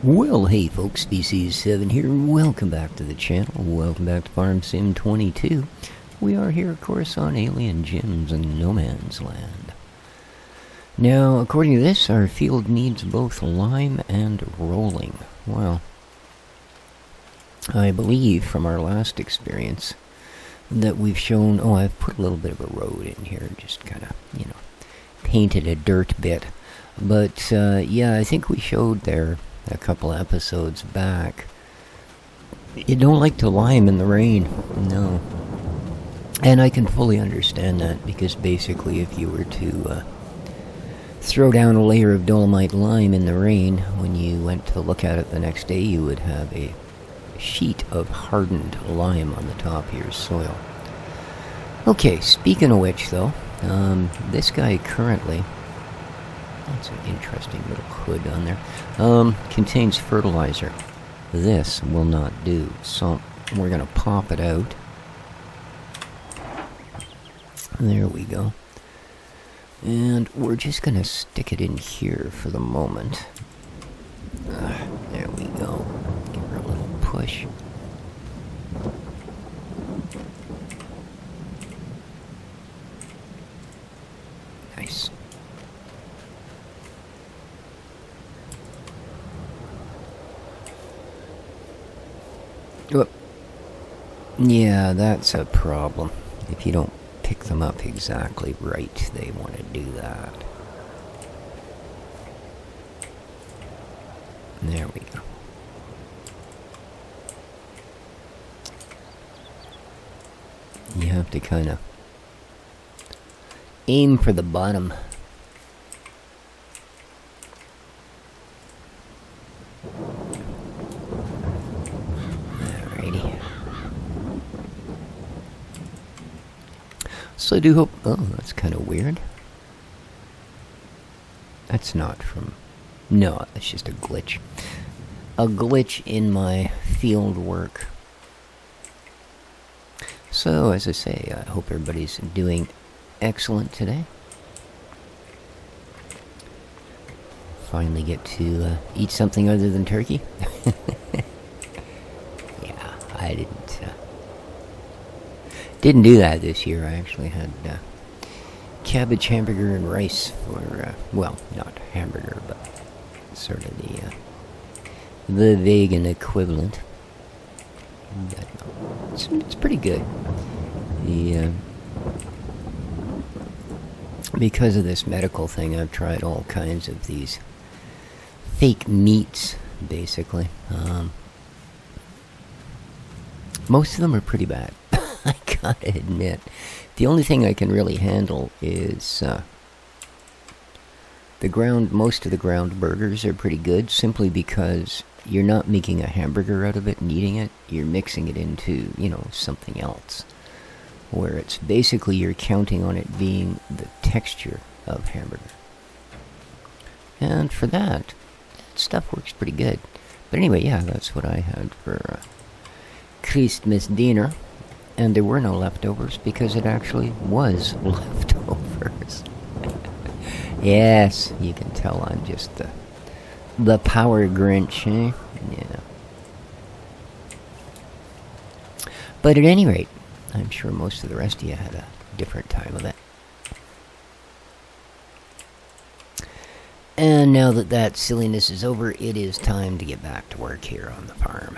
Well, hey folks, Species7 here. Welcome back to the channel. Welcome back to Farm Sim 22. We are here, of course, on Alien Gems and No Man's Land. Now, according to this, our field needs both lime and rolling. Well, I believe from our last experience that we've shown... Oh, I've put a little bit of a road in here, just kind of, painted a dirt bit. But, yeah, I think we showed there a couple episodes back. You don't like to lime in the rain, no. And I can fully understand that, because basically if you were to throw down a layer of dolomite lime in the rain, when you went to look at it the next day, you would have a sheet of hardened lime on the top of your soil. Okay, speaking of which, though, this guy currently... That's an interesting little hood on there. Contains fertilizer. This will not do. So we're going to pop it out. There we go. And we're just going to stick it in here for the moment. There we go. Give her a little push. Nice. Yeah, that's a problem. If you don't pick them up exactly right, they want to do that. There we go. You have to kind of aim for the bottom. So I do hope... Oh, that's kind of weird. That's not from... No, that's just a glitch. A glitch in my field work. So, as I say, I hope everybody's doing excellent today. Finally get to eat something other than turkey. Yeah, I didn't do that this year. I actually had cabbage, hamburger, and rice for, well, not hamburger, but sort of the vegan equivalent. But it's pretty good. Because of this medical thing, I've tried all kinds of these fake meats, basically. Most of them are pretty bad. I gotta admit. The only thing I can really handle is most of the ground burgers are pretty good, simply because you're not making a hamburger out of it and eating it. You're mixing it into, something else. Where it's basically you're counting on it being the texture of hamburger. And for that stuff works pretty good. But anyway, yeah, that's what I had for Christmas dinner. And there were no leftovers, because it actually was leftovers. Yes, you can tell I'm just the power Grinch, eh? Yeah. But at any rate, I'm sure most of the rest of you had a different time of it. And now that silliness is over, it is time to get back to work here on the farm.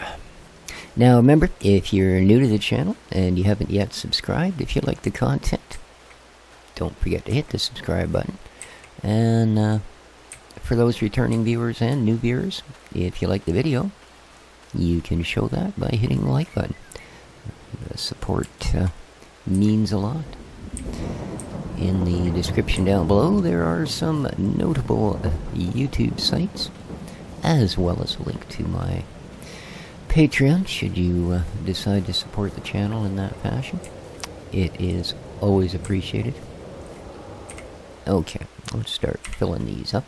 Now remember, if you're new to the channel and you haven't yet subscribed, if you like the content, don't forget to hit the subscribe button. And for those returning viewers and new viewers, if you like the video, you can show that by hitting the like button. The support means a lot. In the description down below, there are some notable YouTube sites, as well as a link to my Patreon, should you decide to support the channel in that fashion. It is always appreciated. Okay, let's start filling these up.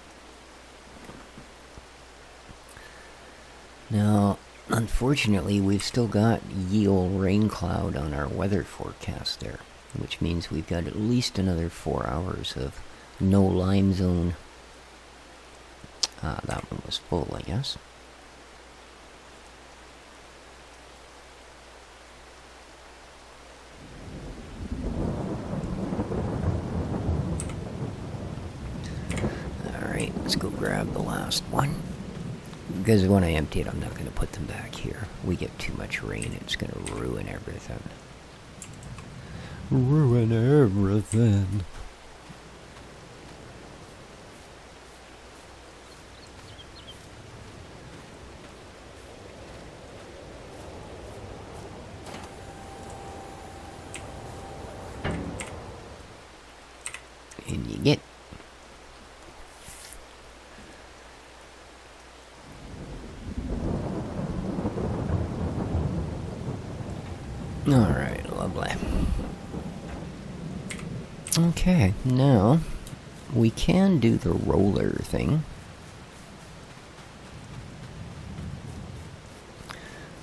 Now, unfortunately, we've still got ye ol' rain cloud on our weather forecast there, which means we've got at least another 4 hours of no lime zone. That one was full, I guess. let's go grab the last one. Because when I empty it, I'm not going to put them back here. We get too much rain, it's going to ruin everything. Ruin everything. And you get. Alright, lovely. Okay, now we can do the roller thing.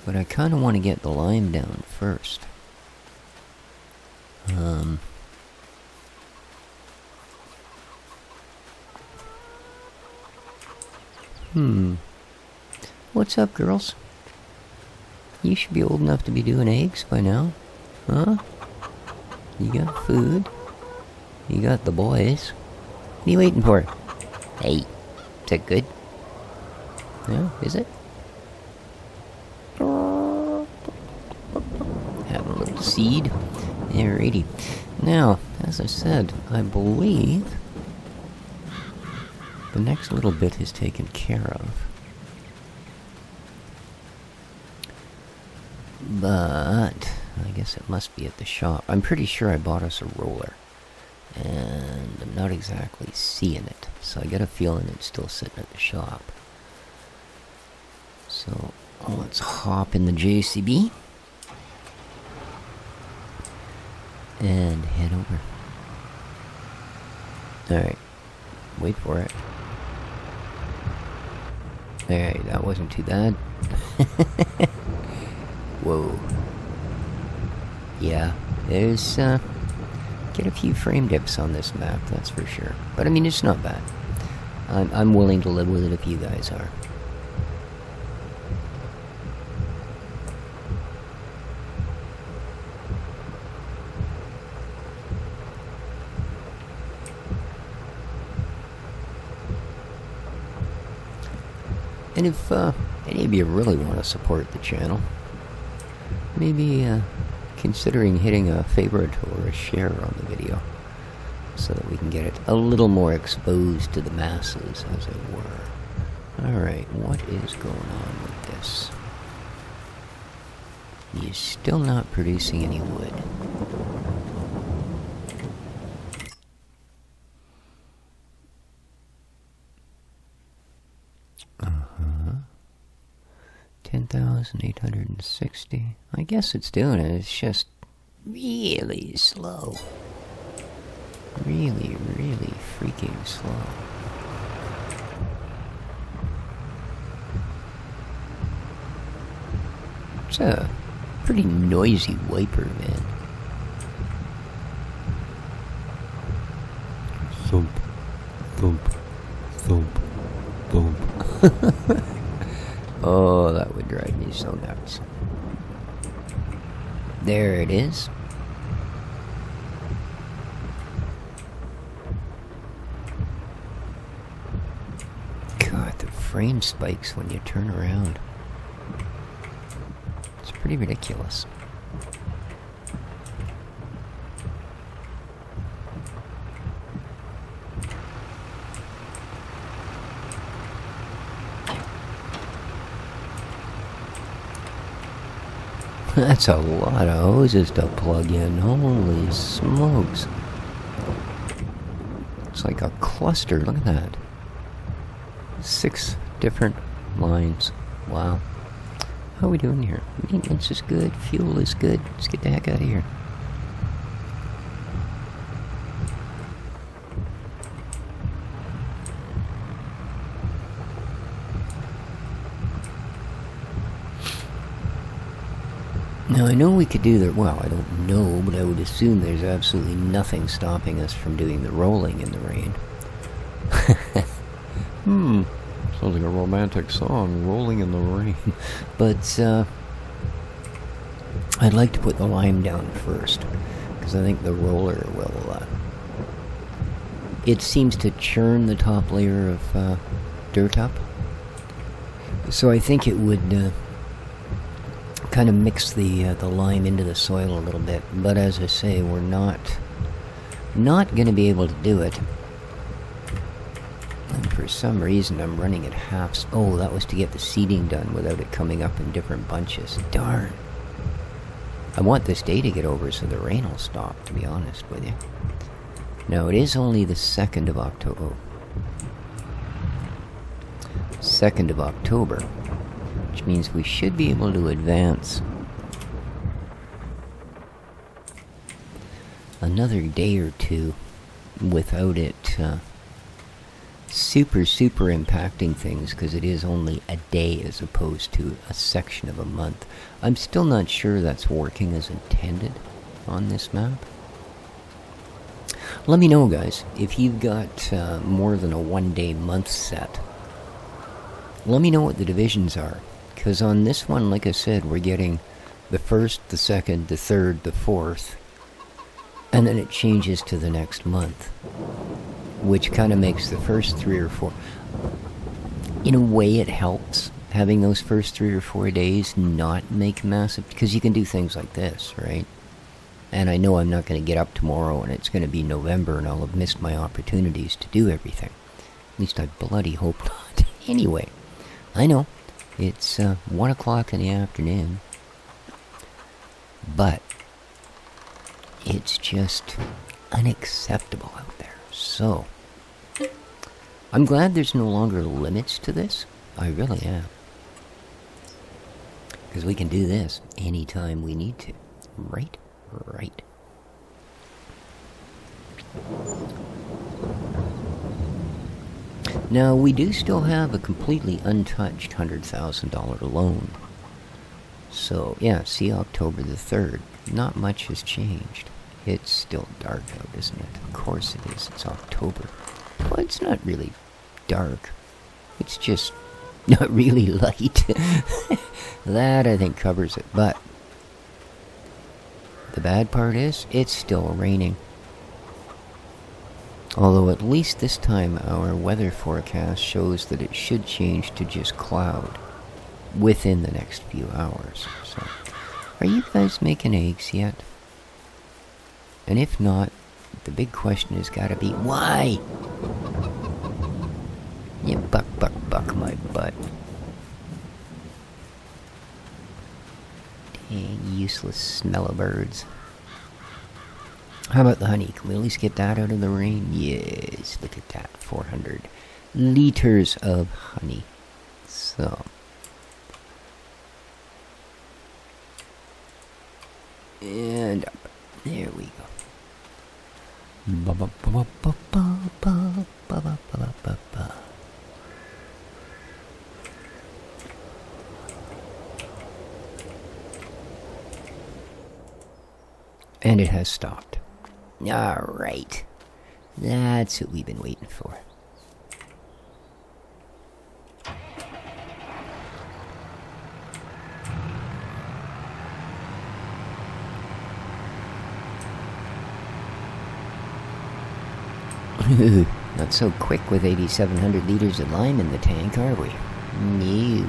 But I kind of want to get the lime down first. What's up, girls? You should be old enough to be doing eggs by now. Huh? You got food. You got the boys. What are you waiting for? Hey, is that good? Yeah, is it? Having a little seed. Alrighty. Now, as I said, I believe the next little bit is taken care of. But I guess it must be at the shop. I'm pretty sure I bought us a roller. And I'm not exactly seeing it. So I get a feeling it's still sitting at the shop. So let's hop in the JCB. And head over. Alright. Wait for it. Alright, that wasn't too bad. Whoa. Yeah, there's, get a few frame dips on this map, that's for sure. But I mean, it's not bad. I'm willing to live with it if you guys are. And if any of you really want to support the channel, maybe considering hitting a favorite or a share on the video so that we can get it a little more exposed to the masses, as it were. Alright, what is going on with this? He's still not producing any wood. Uh-huh. 10,860. I guess it's doing it. It's just really slow. Really, really freaking slow. It's a pretty noisy wiper, man. Thump, thump, thump, thump. Oh, that would drive me so nuts. There it is. God, the frame spikes when you turn around. It's pretty ridiculous. That's a lot of hoses to plug in. Holy smokes. It's like a cluster. Look at that. 6 different lines. Wow. How are we doing here? Maintenance is good. Fuel is good. Let's get the heck out of here. Now, I know we could do the... Well, I don't know, but I would assume there's absolutely nothing stopping us from doing the rolling in the rain. Sounds like a romantic song, Rolling in the Rain. But, I'd like to put the lime down first, because I think the roller will it seems to churn the top layer of dirt up. So I think it would kind of mix the lime into the soil a little bit. But as I say, we're not going to be able to do it. And for some reason, I'm running at half. Oh, that was to get the seeding done without it coming up in different bunches. Darn. I want this day to get over so the rain will stop, to be honest with you. Now, it is only the 2nd of October. 2nd of October, which means we should be able to advance another day or two without it super impacting things, because it is only a day as opposed to a section of a month. I'm still not sure that's working as intended on this map. Let me know, guys, if you've got more than a one-day month set. Let me know what the divisions are, because on this one, like I said, we're getting the 1st, the 2nd, the 3rd, the 4th, and then it changes to the next month, which kind of makes the first 3 or 4... In a way, it helps having those first 3 or 4 days not make massive... Because you can do things like this, right? And I know I'm not going to get up tomorrow and it's going to be November and I'll have missed my opportunities to do everything. At least I bloody hope not. Anyway, I know it's 1 o'clock in the afternoon, but it's just unacceptable out there. So, I'm glad there's no longer limits to this. I really am. Because we can do this anytime we need to. Right? Right. Now, we do still have a completely untouched $100,000 loan. So, yeah, see October the 3rd. Not much has changed. It's still dark out, isn't it? Of course it is. It's October. Well, it's not really dark. It's just not really light. That, I think, covers it. But the bad part is, it's still raining. Although at least this time our weather forecast shows that it should change to just cloud within the next few hours. So, are you guys making eggs yet? And if not, the big question has got to be, why? You buck my butt. Dang, useless smell of birds. How about the honey? Can we at least get that out of the rain? Yes, look at that. 400 liters of honey. So. And up. There we go. And it has stopped. Alright. That's what we've been waiting for. Not so quick with 8,700 liters of lime in the tank, are we? No.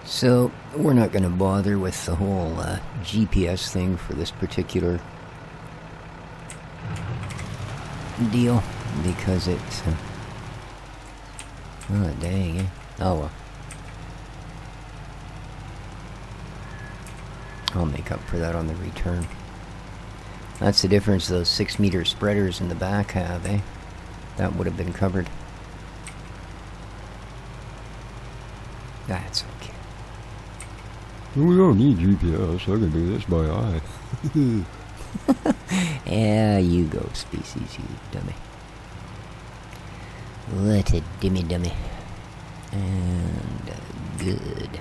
So, we're not going to bother with the whole GPS thing for this particular deal, because it's... oh, dang, eh? Oh, well. I'll make up for that on the return. That's the difference those 6-meter spreaders in the back have, eh? That would have been covered. That's okay. We don't need GPS. I can do this by eye. Yeah, you go, species, you dummy. What a dummy. And good.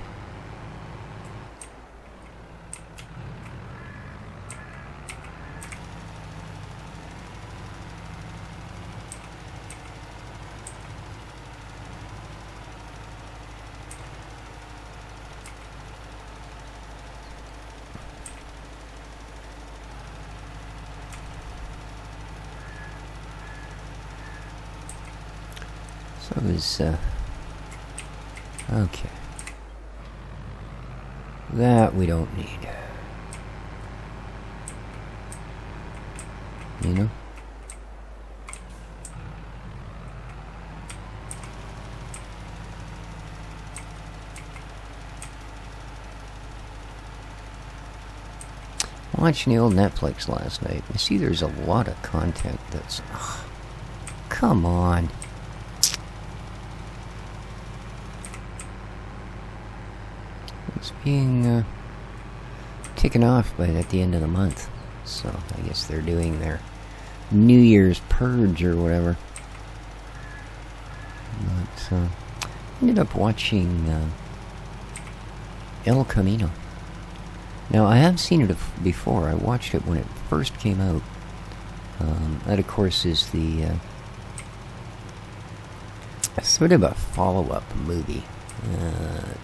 So it was, okay. That we don't need. You know? Watching the old Netflix last night. You see there's a lot of content that's... Oh, come on. It's being taken off by at the end of the month. So I guess they're doing their New Year's purge or whatever. But ended up watching El Camino. Now, I have seen it before. I watched it when it first came out. That, of course, is the sort of a follow-up movie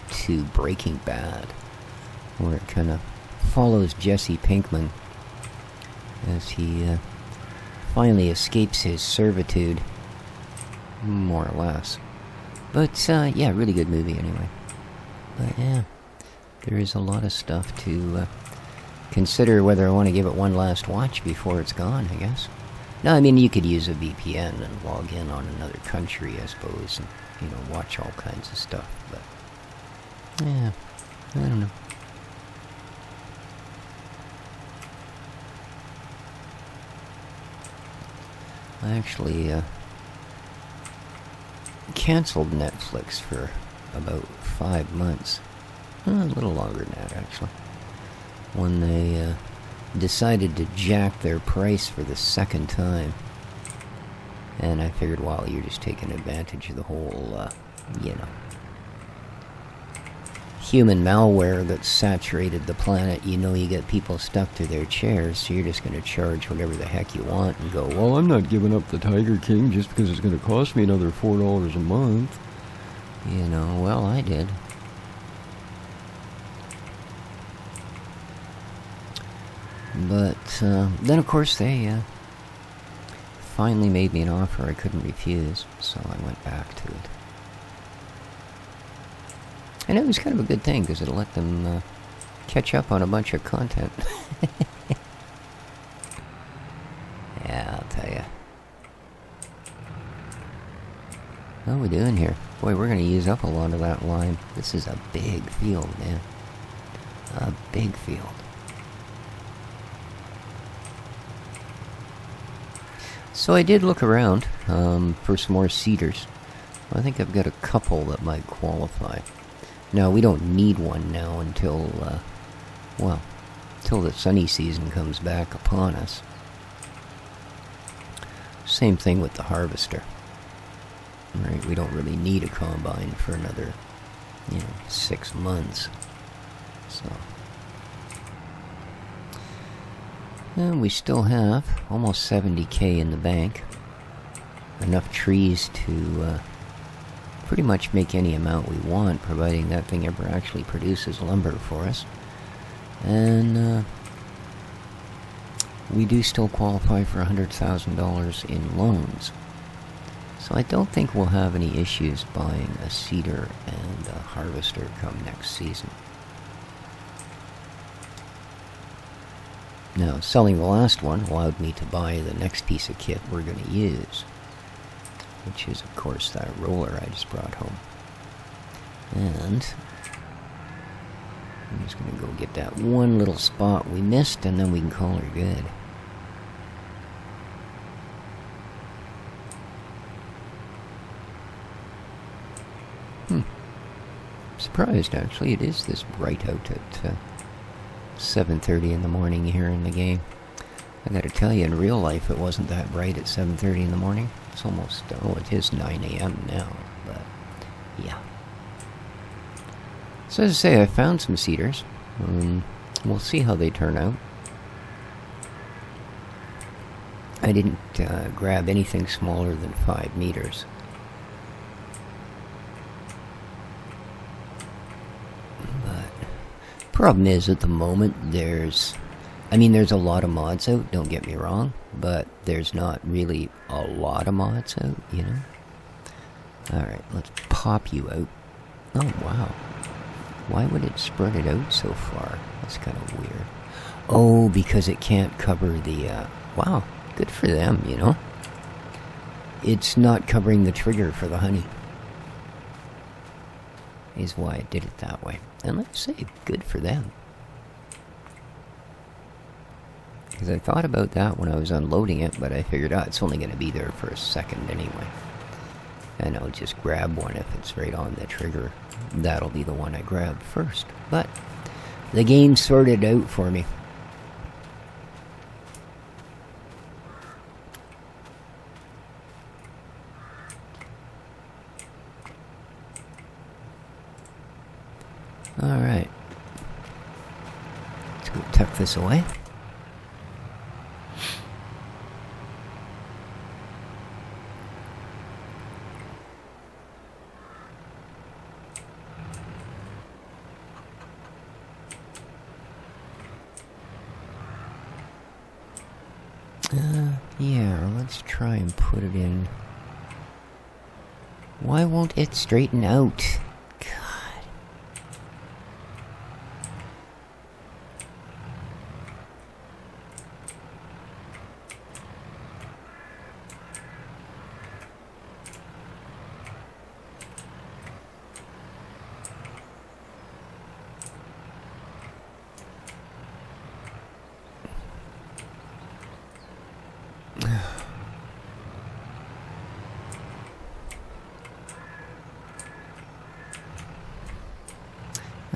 to Breaking Bad, where it kind of follows Jesse Pinkman as he finally escapes his servitude, more or less. But, yeah, really good movie anyway. But, yeah. There is a lot of stuff to consider whether I want to give it one last watch before it's gone, I guess. No, I mean, you could use a VPN and log in on another country, I suppose, and, you know, watch all kinds of stuff, but, yeah, I don't know. I actually canceled Netflix for about 5 months. A little longer than that, actually. When they decided to jack their price for the second time. And I figured, well, you're just taking advantage of the whole, you know, human malware that's saturated the planet. You know you get people stuck to their chairs, so you're just going to charge whatever the heck you want and go, well, I'm not giving up the Tiger King just because it's going to cost me another $4 a month. You know, well, I did. But then, of course, they finally made me an offer I couldn't refuse, so I went back to it. And it was kind of a good thing, because it'll let them catch up on a bunch of content. Yeah, I'll tell you. What are we doing here? Boy, we're going to use up a lot of that line. This is a big field, man. A big field. So I did look around for some more cedars. I think I've got a couple that might qualify. Now, we don't need one now until, well, till the sunny season comes back upon us. Same thing with the harvester. Right, we don't really need a combine for another, 6 months. So... And we still have almost 70K in the bank. Enough trees to pretty much make any amount we want, providing that thing ever actually produces lumber for us. And we do still qualify for $100,000 in loans. So I don't think we'll have any issues buying a cedar and a harvester come next season. Now, selling the last one allowed me to buy the next piece of kit we're going to use, which is, of course, that roller I just brought home. And I'm just going to go get that one little spot we missed, and then we can call her good. Surprised, actually. It is this bright out at 7:30 in the morning here in the game. I gotta tell you, in real life, it wasn't that bright at 7:30 in the morning. It's almost, it is 9 a.m. now, but yeah. So as I say, I found some cedars. We'll see how they turn out. I didn't grab anything smaller than 5 meters. Problem is, at the moment, there's a lot of mods out, don't get me wrong, but there's not really a lot of mods out, Alright, let's pop you out. Oh, wow. Why would it spread it out so far? That's kind of weird. Oh, because it can't cover the, wow, good for them, you know? It's not covering the trigger for the honey. Is why I did it that way. And let's say, good for them. Because I thought about that when I was unloading it, but I figured, it's only going to be there for a second anyway. And I'll just grab one if it's right on the trigger. That'll be the one I grab first. But the game sorted it out for me. Alright. Let's go tuck this away. Yeah, let's try and put it in. Why won't it straighten out?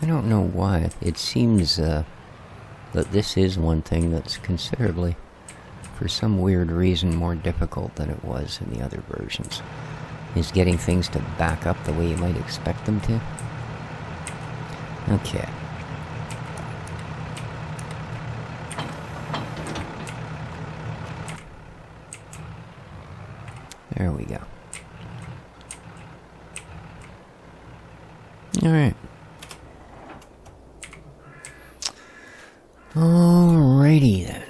I don't know why. It seems that this is one thing that's considerably, for some weird reason, more difficult than it was in the other versions. Is getting things to back up the way you might expect them to. Okay. There we go. Alright. Alrighty then.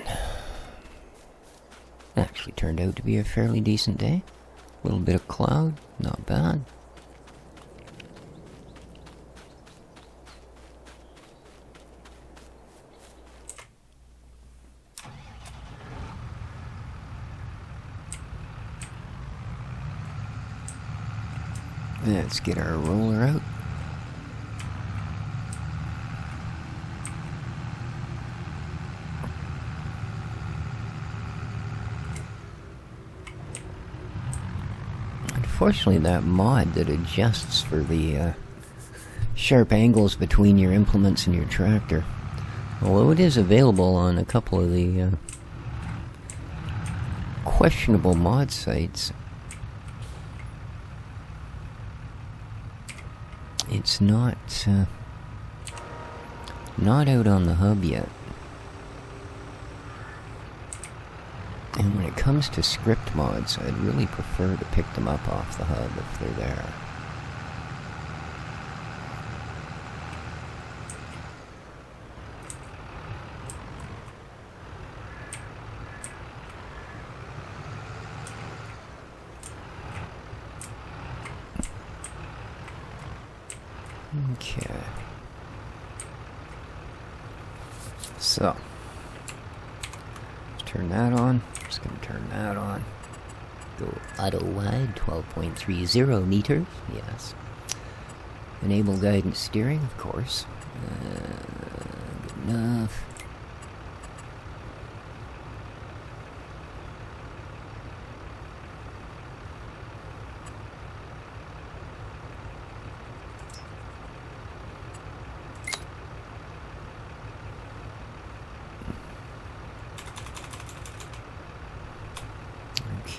Actually turned out to be a fairly decent day. A little bit of cloud, not bad. Let's get our roller out. Unfortunately, that mod that adjusts for the sharp angles between your implements and your tractor, although it is available on a couple of the questionable mod sites, it's not out on the hub yet. And when it comes to script mods, I'd really prefer to pick them up off the hub if they're there. Okay. So, let's turn that on. Just gonna turn that on. Go auto wide, 12.30 meters. Yes. Enable guidance steering, of course. Good enough.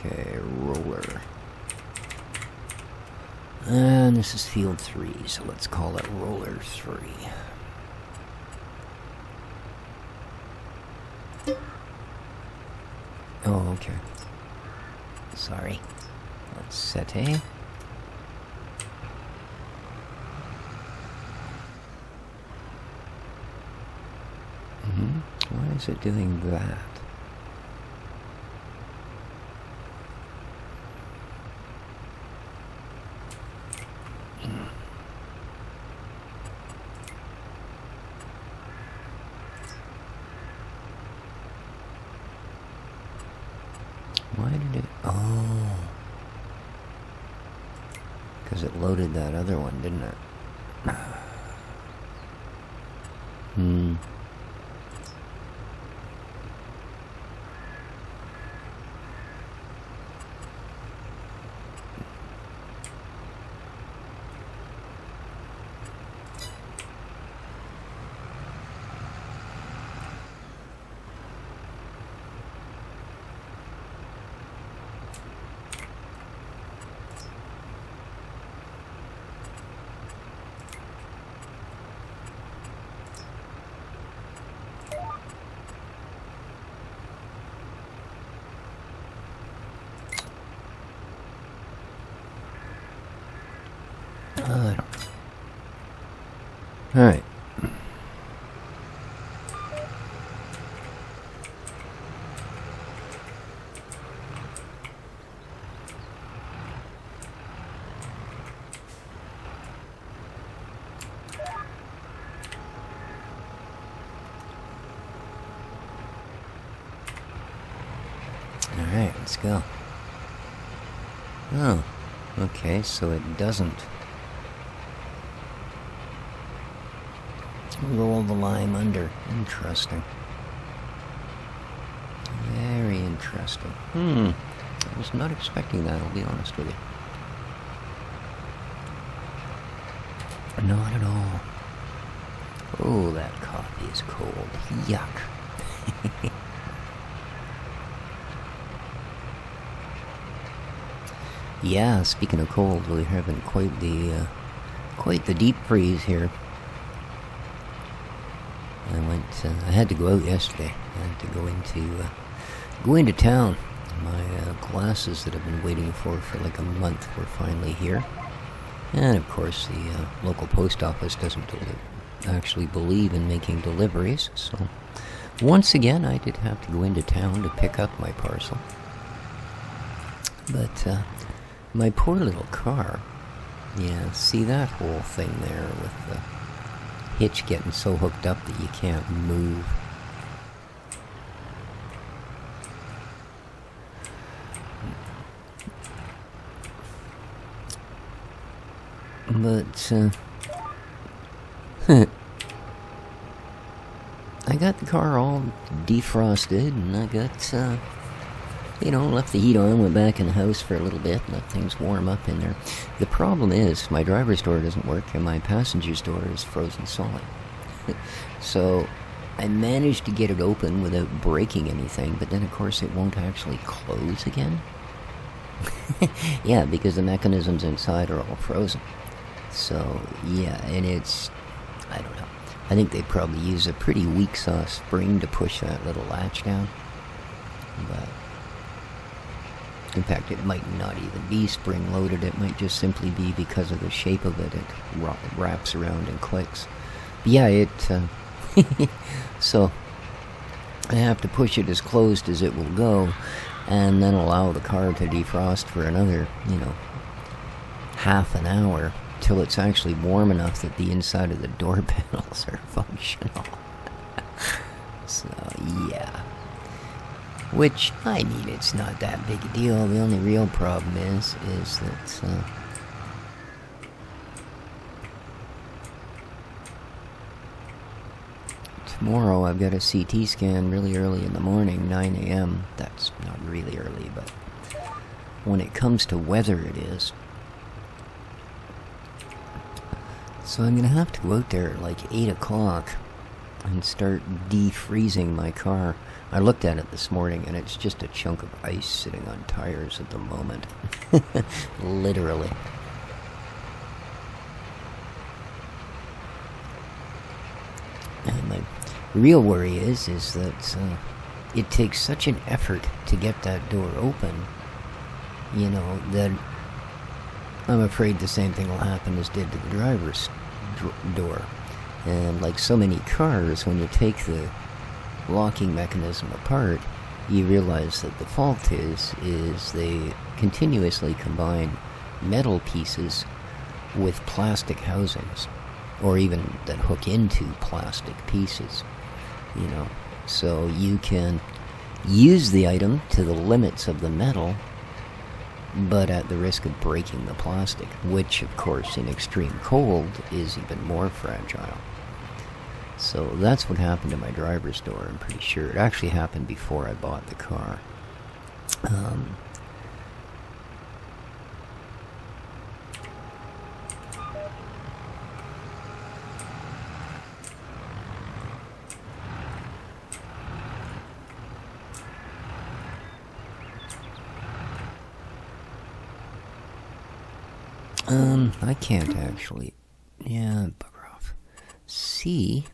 Okay, roller. And this is field 3, so let's call it roller 3. Oh, okay. Sorry. Let's set A. Why is it doing that? because it loaded that other one, didn't it? Hmm. Alright. Alright, let's go. Oh, okay, so it doesn't roll the lime under. Interesting. Very interesting. I was not expecting that, I'll be honest with you. Not at all. Oh, that coffee is cold. Yuck. Yeah, speaking of cold, we're having quite the deep freeze here. I had to go out yesterday. I had to go into town. My glasses that I've been waiting for like a month were finally here. And of course, the local post office doesn't actually believe in making deliveries. So once again, I did have to go into town to pick up my parcel. But my poor little car, yeah, see that whole thing there with the hitch getting so hooked up that you can't move. But I got the car all defrosted, and I got left the heat on, went back in the house for a little bit, let things warm up in there. The problem is, my driver's door doesn't work, and my passenger's door is frozen solid. So, I managed to get it open without breaking anything, but then of course it won't actually close again. Yeah, because the mechanisms inside are all frozen. So, yeah, and I don't know. I think they probably use a pretty weak sauce spring to push that little latch down. But in fact, it might not even be spring-loaded. It might just simply be because of the shape of it. It wraps around and clicks. But yeah, so I have to push it as closed as it will go, and then allow the car to defrost for another, half an hour, till it's actually warm enough that the inside of the door panels are functional. So, yeah. Which, I mean, it's not that big a deal. The only real problem is that, tomorrow I've got a CT scan really early in the morning, 9 a.m. That's not really early, but when it comes to weather, it is. So I'm going to have to go out there at like 8 o'clock and start defreezing my car. I looked at it this morning, and it's just a chunk of ice sitting on tires at the moment. Literally. And my real worry is that it takes such an effort to get that door open, that I'm afraid the same thing will happen as did to the driver's door. And like so many cars, when you take the locking mechanism apart, you realize that the fault is they continuously combine metal pieces with plastic housings, or even that hook into plastic pieces, so you can use the item to the limits of the metal, but at the risk of breaking the plastic, which, of course, in extreme cold is even more fragile. So that's what happened to my driver's door, I'm pretty sure. It actually happened before I bought the car. I can't actually. Yeah, bugger off. See?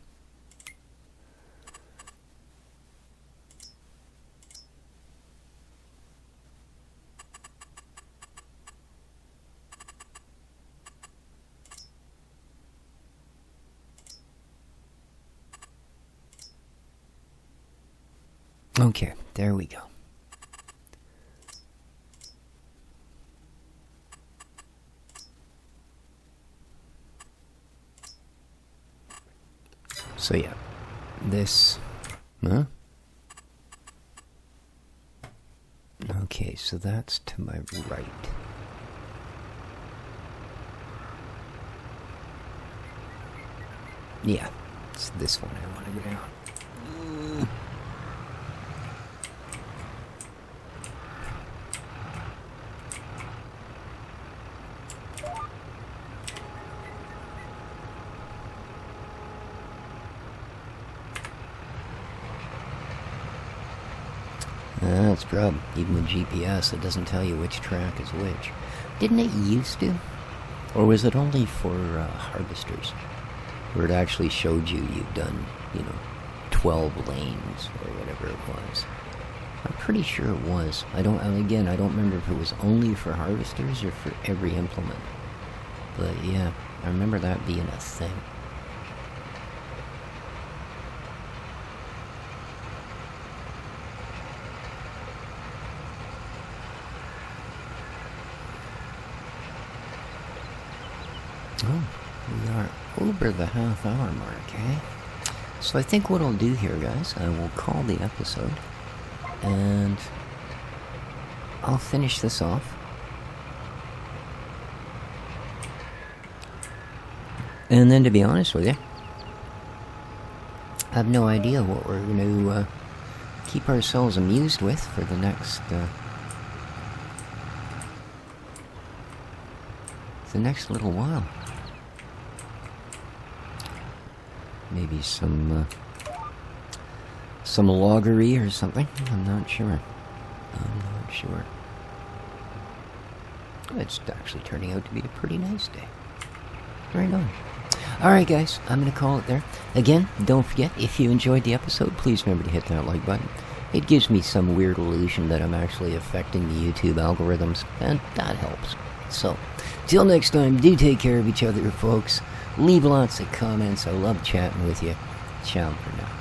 Okay, there we go. So yeah, this, huh? Okay, so that's to my right. Yeah, it's this one I want to go down. That's the problem. Even with GPS, it doesn't tell you which track is which. Didn't it used to? Or was it only for harvesters? Where it actually showed you'd done, 12 lanes or whatever it was. I'm pretty sure it was. I don't remember if it was only for harvesters or for every implement. But yeah, I remember that being a thing. Oh, we are over the half-hour mark, eh? So I think what I'll do here, guys, I will call the episode, and I'll finish this off. And then, to be honest with you, I have no idea what we're going to keep ourselves amused with for the next little while. Maybe some loggery or something. I'm not sure. It's actually turning out to be a pretty nice day. Right on. Alright guys, I'm going to call it there. Again, don't forget, if you enjoyed the episode, please remember to hit that like button. It gives me some weird illusion that I'm actually affecting the YouTube algorithms, and that helps. So, till next time, do take care of each other, folks. Leave lots of comments. I love chatting with you. Ciao for now.